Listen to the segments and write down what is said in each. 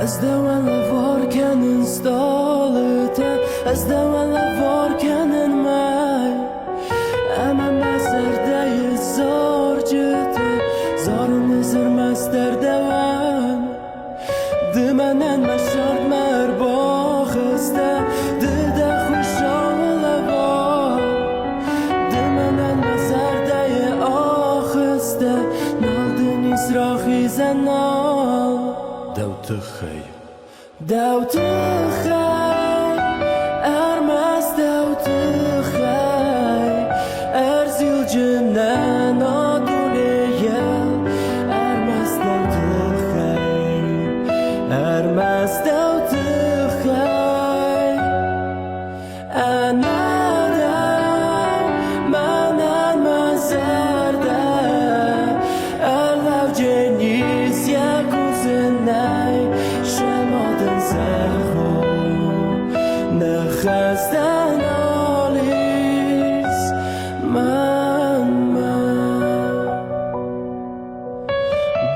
ازدوالا varken installite ازدوالا varken en maj Ama meserdeye zorcute Zorun izir mester devam Dümenen meşart mer baxiste Dide xuşavla var Dümenen meserdeye axiste Naldın izrahi zenal Devtixey Devtixey Ermez devtixey Erzilcinden aduneye Ermez devtixey Ermez devtixey Enadem menen mezerde Erlev cenis yakuziney Şemadın zerho Nexesten alis men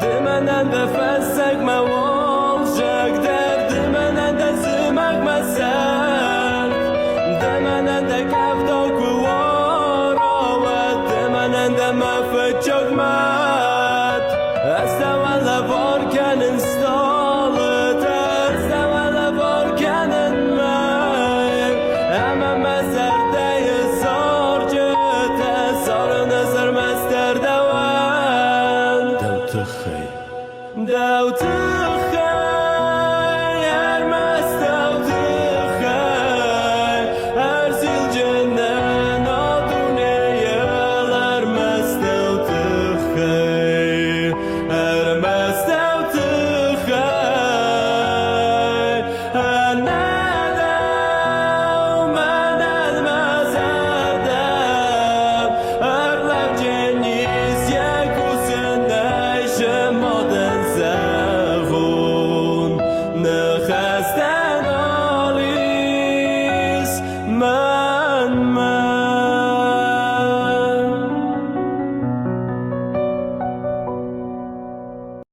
Dümenen de fessek me olacak der Dümenen de zımak me sert Dümenen de kevdok ve var Dümenen de me fıçak me